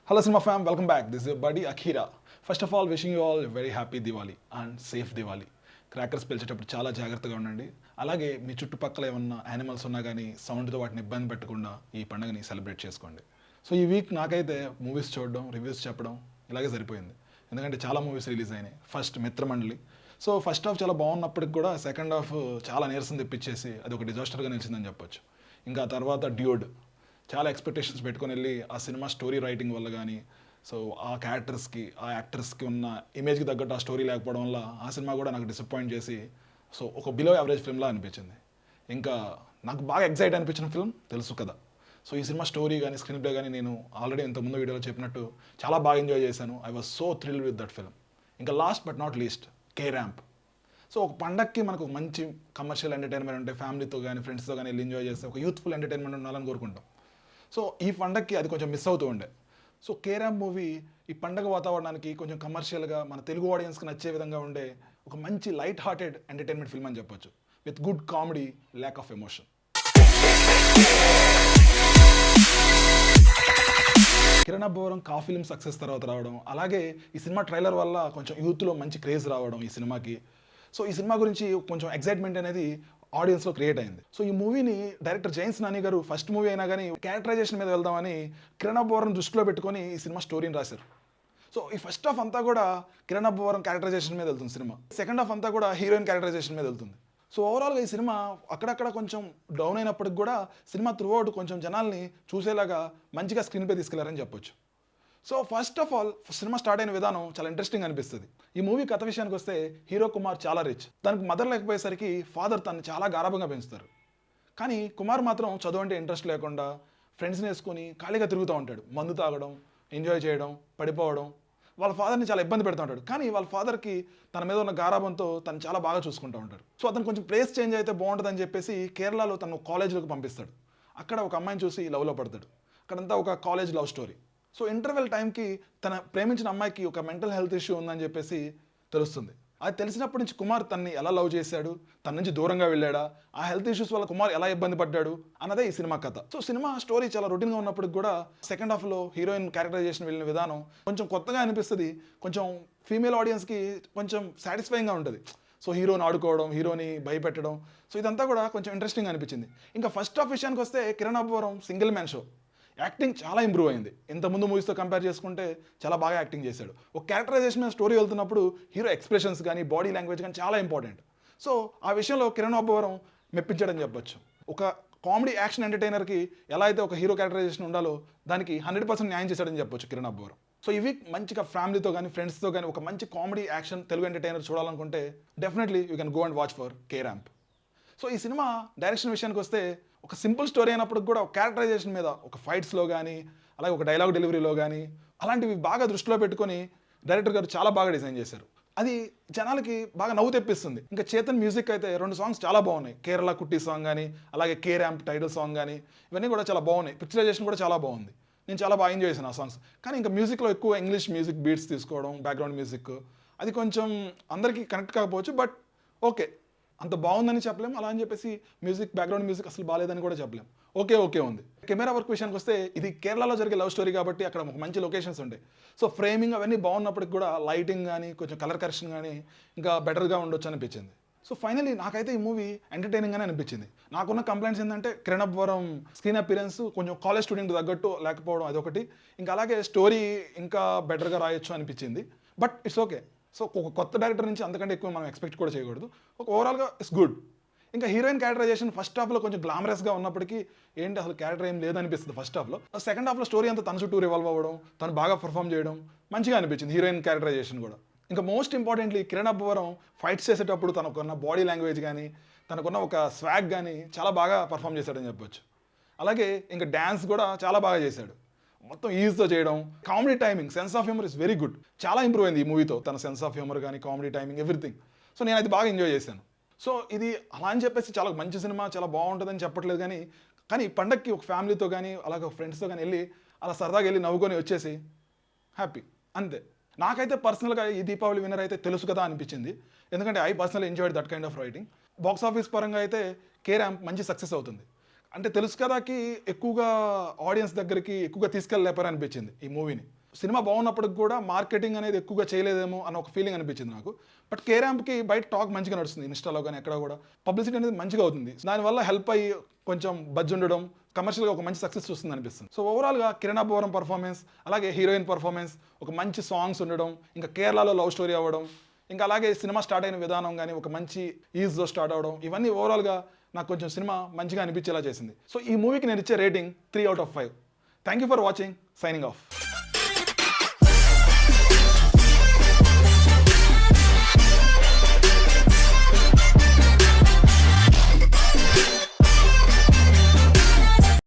Hello Cinema fam, welcome back. This is your buddy Akira. First of all, wishing you all a very happy Diwali and safe Diwali. Crackers పేల్చేటప్పుడు చాలా జాగ్రత్తగా ఉండండి. అలాగే మీ చుట్టుపక్కల ఏమన్నా animals ఉన్నా కానీ సౌండ్తో వాటిని ఇబ్బంది పెట్టకుండా ఈ పండుగని సెలబ్రేట్ చేసుకోండి. సో ఈ వీక్ నాకైతే మూవీస్ చూడడం, రివ్యూస్ చెప్పడం ఇలాగే సరిపోయింది. ఎందుకంటే చాలా మూవీస్ రిలీజ్ అయినాయి. ఫస్ట్ మిత్రమండలి. సో ఫస్ట్ హాఫ్ చాలా బాగున్నప్పటికి కూడా సెకండ్ హాఫ్ చాలా నీరసం తెప్పించేసి అది ఒక డిజాస్టర్గా నిలిచిందని చెప్పొచ్చు. ఇంకా తర్వాత డ్యూడ్ చాలా ఎక్స్పెక్టేషన్స్ పెట్టుకొని వెళ్ళి ఆ సినిమా స్టోరీ రైటింగ్ వల్ల కానీ సో ఆ క్యారెక్టర్స్కి ఆ యాక్టర్స్కి ఉన్న ఇమేజ్కి తగ్గట్టు ఆ స్టోరీ లేకపోవడం వల్ల ఆ సినిమా కూడా నాకు డిసప్పాయింట్ చేసి సో ఒక బిలో యావరేజ్ ఫిల్మ్లా అనిపించింది. ఇంకా నాకు బాగా ఎగ్జైట్ అనిపించిన ఫిల్మ్ తెలుసు కదా. సో ఈ సినిమా స్టోరీ కానీ స్క్రీన్ ప్లే కానీ నేను ఆల్రెడీ ఇంతకుముందు వీడియోలో చెప్పినట్టు చాలా బాగా ఎంజాయ్ చేశాను. I was so thrill with that film. ఇంకా last but not least K ramp. So ఒక పండగకి మనకు ఒక మంచి కమర్షియల్ ఎంటర్టైన్మెంట్ ఉంటే ఫ్యామిలీతో కానీ ఫ్రెండ్స్తో కానీ వెళ్ళి ఎంజాయ్ చేస్తే ఒక యూత్ఫుల్ ఎంటర్టైన్మెంట్ ఉండాలని కోరుకుంటాం. సో ఈ పండగకి అది కొంచెం మిస్ అవుతూ ఉండే. సో కే ర్యాంప్ మూవీ ఈ పండగ వాతావరణానికి కొంచెం కమర్షియల్గా మన తెలుగు ఆడియన్స్కి నచ్చే విధంగా ఉండే ఒక మంచి లైట్ హార్టెడ్ ఎంటర్టైన్మెంట్ ఫిల్మ్ అని చెప్పొచ్చు. With good comedy, lack of emotion. Kiran Abbavaram కా ఫిల్మ్ సక్సెస్ తర్వాత రావడం, అలాగే ఈ సినిమా ట్రైలర్ వల్ల కొంచెం యూత్లో మంచి క్రేజ్ రావడం ఈ సినిమాకి. సో ఈ సినిమా గురించి కొంచెం ఎక్సైట్మెంట్ అనేది ఆడియన్స్లో క్రియేట్ అయింది. సో ఈ మూవీని డైరెక్టర్ జైన్స్ నాని గారు ఫస్ట్ మూవీ అయినా కానీ క్యారెక్టరైజేషన్ మీద వెళ్దామని కిరణ్ అబ్బవరం దృష్టిలో పెట్టుకొని ఈ సినిమా స్టోరీని రాశారు. సో ఈ ఫస్ట్ హాఫ్ అంతా కూడా కిరణ్ అబ్బవరం క్యారెక్టరైజేషన్ మీద వెళ్తుంది సినిమా. సెకండ్ హాఫ్ అంతా కూడా హీరోయిన్ క్యారెక్టరైజేషన్ మీద వెళ్తుంది. సో ఓవరాల్గా ఈ సినిమా అక్కడక్కడ కొంచెం డౌన్ అయినప్పటికి కూడా సినిమా త్రూ అవుట్ కొంచెం జనాల్ని చూసేలాగా మంచిగా స్క్రీన్ పే తీసుకెళ్లారని చెప్పొచ్చు. So first of all cinema start అయిన విధానం చాలా ఇంట్రెస్టింగ్ అనిపిస్తుంది. ఈ మూవీ కథ విషయానికి వస్తే హీరో కుమార్ చాలా రిచ్. తనకు మదర్ లేకపోయేసరికి ఫాదర్ తను చాలా గారాబంగా పెంచుతారు. కానీ కుమార్ మాత్రం చదువు అంటే ఇంట్రెస్ట్ లేకుండా ఫ్రెండ్స్ని వేసుకొని ఖాళీగా తిరుగుతూ ఉంటాడు. మందు తాగడం, ఎంజాయ్ చేయడం, పడిపోవడం. వాళ్ళ ఫాదర్ని చాలా ఇబ్బంది పెడుతూ ఉంటాడు. కానీ వాళ్ళ ఫాదర్కి తన మీద ఉన్న గారాబంతో తను చాలా బాగా చూసుకుంటూ ఉంటాడు. సో అతను కొంచెం ప్లేస్ చేంజ్ అయితే బాగుంటుందని చెప్పేసి కేరళలో తను కాలేజీలోకి పంపిస్తాడు. అక్కడ ఒక అమ్మాయిని చూసి లవ్లో పడతాడు. అక్కడంతా ఒక college love story. So interval టైంకి తన ప్రేమించిన అమ్మాయికి ఒక మెంటల్ హెల్త్ ఇష్యూ ఉందని చెప్పేసి తెలుస్తుంది. అది తెలిసినప్పటి నుంచి కుమార్ తన్ని ఎలా లవ్ చేశాడు, తన నుంచి దూరంగా వెళ్ళాడా, ఆ హెల్త్ ఇష్యూస్ వల్ల కుమార్ ఎలా ఇబ్బంది పడ్డాడు అన్నదే ఈ సినిమా కథ. సో సినిమా స్టోరీ చాలా రొటీన్గా ఉన్నప్పటికి కూడా సెకండ్ హాఫ్లో హీరోయిన్ క్యారెక్టరైజేషన్ వెళ్ళిన విధానం కొంచెం కొత్తగా అనిపిస్తుంది. కొంచెం ఫీమేల్ ఆడియన్స్కి కొంచెం సాటిస్ఫైయింగ్గా ఉంటుంది. సో హీరోని ఆడుకోవడం, హీరోని భయపెట్టడం, సో ఇదంతా కూడా కొంచెం ఇంట్రెస్టింగ్ అనిపించింది. ఇంకా ఫస్ట్ హాఫ్ విషయానికి వస్తే Kiran Abbavaram single man show. Acting చాలా ఇంప్రూవ్ అయింది. ఇంతకుముందు మూవీస్తో కంపేర్ చేసుకుంటే చాలా బాగా యాక్టింగ్ చేశాడు. ఒక క్యారెక్టరైజేషన్ మీద స్టోరీ వెళ్తున్నప్పుడు హీరో ఎక్స్ప్రెషన్స్ కానీ బాడీ లాంగ్వేజ్ కానీ చాలా ఇంపార్టెంట్. సో ఆ విషయంలో కిరణ్ అబ్బవరం మెప్పించాడని చెప్పొచ్చు. ఒక కామెడీ యాక్షన్ ఎంటర్టైనర్కి ఎలా అయితే ఒక హీరో క్యారెక్టరైజేషన్ ఉండాలో దానికి 100% న్యాయం చేశాడని చెప్పొచ్చు కిరణ్ అబ్బవరం. సో ఈ వీక్ మంచిగా ఫ్యామిలీతో కానీ ఫ్రెండ్స్తో కానీ ఒక మంచి కామెడీ యాక్షన్ తెలుగు ఎంటర్టైనర్ చూడాలనుకుంటే definitely you can go and watch for K ramp. So ఈ సినిమా డైరెక్షన్ విషయానికి వస్తే ఒక సింపుల్ స్టోరీ అయినప్పటికి కూడా ఒక క్యారెక్టరైజేషన్ మీద ఒక ఫైట్స్లో కానీ అలాగే ఒక డైలాగ్ డెలివరీలో కానీ అలాంటివి బాగా దృష్టిలో పెట్టుకొని డైరెక్టర్ గారు చాలా బాగా డిజైన్ చేశారు. అది జనాలకి బాగా నవ్వు తెప్పిస్తుంది. ఇంకా చేతన్ మ్యూజిక్ అయితే 2 సాంగ్స్ చాలా బాగున్నాయి. కేరళ కుట్టి సాంగ్ కానీ అలాగే కే ర్యాంప్ టైటిల్ సాంగ్ కానీ ఇవన్నీ కూడా చాలా బాగున్నాయి. పిక్చరైజేషన్ కూడా చాలా బాగుంది. నేను చాలా బాగా ఎంజాయ్ చేశాను ఆ సాంగ్స్. కానీ ఇంకా మ్యూజిక్లో ఎక్కువ ఇంగ్లీష్ మ్యూజిక్ బీట్స్ తీసుకోవడం, బ్యాక్గ్రౌండ్ మ్యూజిక్ అది కొంచెం అందరికీ కనెక్ట్ కాకపోవచ్చు. బట్ ఓకే, అంత బాగుందని చెప్పలేం, అలా అని చెప్పేసి మ్యూజిక్ బ్యాక్గ్రౌండ్ మ్యూజిక్ అసలు బాగాలేదని కూడా చెప్పలేం. ఓకే ఉంది. కెమెరా వర్క్ విషయానికి వస్తే ఇది కేరళలో జరిగే లవ్ స్టోరీ కాబట్టి అక్కడ ఒక మంచి లొకేషన్స్ ఉంటాయి. సో ఫ్రేమింగ్ అవన్నీ బాగున్నప్పటికి కూడా లైటింగ్ కానీ కొంచెం కలర్ కరెక్షన్ కానీ ఇంకా బెటర్గా ఉండొచ్చు అనిపించింది. సో ఫైనలీ నాకైతే ఈ మూవీ ఎంటర్టైనింగ్గానే అనిపించింది. నాకున్న కంప్లైంట్స్ ఏంటంటే కిరణ్ అబ్బవరం స్క్రీన్ అపిరెన్స్ కొంచెం కాలేజ్ స్టూడెంట్ తగ్గట్టు లేకపోవడం అదొకటి. ఇంకా అలాగే స్టోరీ ఇంకా బెటర్గా రాయొచ్చు అనిపించింది. But it's okay. సో ఒక కొత్త డైరెక్టర్ నుంచి అంతకంటే ఎక్కువ మనం ఎక్స్పెక్ట్ కూడా చేయకూడదు. ఒక ఓవరాల్గా ఇట్స్ గుడ్. ఇంకా హీరోయిన్ క్యారెక్టరైజేషన్ ఫస్ట్ హాఫ్లో కొంచెం గ్లామరస్గా ఉన్నప్పటికీ ఏంటి అసలు క్యారెక్టర్ ఏం లేదనిపిస్తుంది ఫస్ట్ హాఫ్లో. సెకండ్ హాఫ్లో స్టోరీ అంతా తన చుట్టూ రివాల్వ్ అవ్వడం, తను బాగా పర్ఫామ్ చేయడం మంచిగా అనిపించింది హీరోయిన్ క్యారెక్టరైజేషన్ కూడా. ఇంకా most importantly Kiran Abbavaram fights చేసేటప్పుడు తనకున్న బాడీ లాంగ్వేజ్ కానీ తనకున్న ఒక స్వాగ్ కానీ చాలా బాగా పర్ఫామ్ చేశాడని చెప్పొచ్చు. అలాగే ఇంకా డ్యాన్స్ కూడా చాలా బాగా చేశాడు. మొత్తం ఈజీతో చేయడం, comedy timing, sense of humour is very good. చాలా ఇంప్రూవ్ అయింది ఈ మూవీతో తన సెన్స్ ఆఫ్ హ్యూమర్ కానీ కామెడీ టైమింగ్ ఎవ్రీథింగ్. సో నేను అది బాగా ఎంజాయ్ చేశాను. సో ఇది అలా అని చెప్పేసి చాలా మంచి సినిమా చాలా బాగుంటుందని చెప్పట్లేదు. కానీ పండగకి ఒక ఫ్యామిలీతో కానీ అలాగే ఫ్రెండ్స్తో కానీ వెళ్ళి అలా సరదాగా వెళ్ళి నవ్వుకొని వచ్చేసి హ్యాపీ అంతే. నాకైతే పర్సనల్గా ఈ దీపావళి విన్నర్ అయితే తెలుసు కదా అనిపించింది. ఎందుకంటే I personal enjoyed that kind of writing. Box office పరంగా అయితే కే ర్యాంప్ మంచి సక్సెస్ అవుతుంది. అంటే తెలుసు కదాకి ఎక్కువగా ఆడియన్స్ దగ్గరికి ఎక్కువగా తీసుకెళ్ళలేపారు అనిపించింది ఈ మూవీని. సినిమా బాగున్నప్పటికి కూడా మార్కెటింగ్ అనేది ఎక్కువగా చేయలేదేమో అన్న ఒక ఫీలింగ్ అనిపించింది నాకు. బట్ కేరాంప్కి బయట టాక్ మంచిగా నడుస్తుంది, ఇన్స్టాలో కానీ ఎక్కడ కూడా పబ్లిసిటీ అనేది మంచిగా అవుతుంది. దానివల్ల హెల్ప్ అయ్యి కొంచెం బజ్ ఉండడం, కమర్షియల్గా ఒక మంచి సక్సెస్ వస్తుంది అనిపిస్తుంది. సో ఓవరాల్గా కిరణ్ అబ్బవరం పర్ఫార్మెన్స్, అలాగే హీరోయిన్ పర్ఫార్మెన్స్, ఒక మంచి సాంగ్స్ ఉండడం, ఇంకా కేరళలో లవ్ స్టోరీ అవ్వడం, ఇంకా అలాగే సినిమా స్టార్ట్ అయిన విధానం కానీ ఒక మంచి ఈజ్లో స్టార్ట్ అవ్వడం, ఇవన్నీ ఓవరాల్గా నాకు కొంచెం సినిమా మంచిగా అనిపించేలా చేసింది. సో ఈ మూవీకి నేను ఇచ్చే rating 3/5. Thank you for watching. Signing off.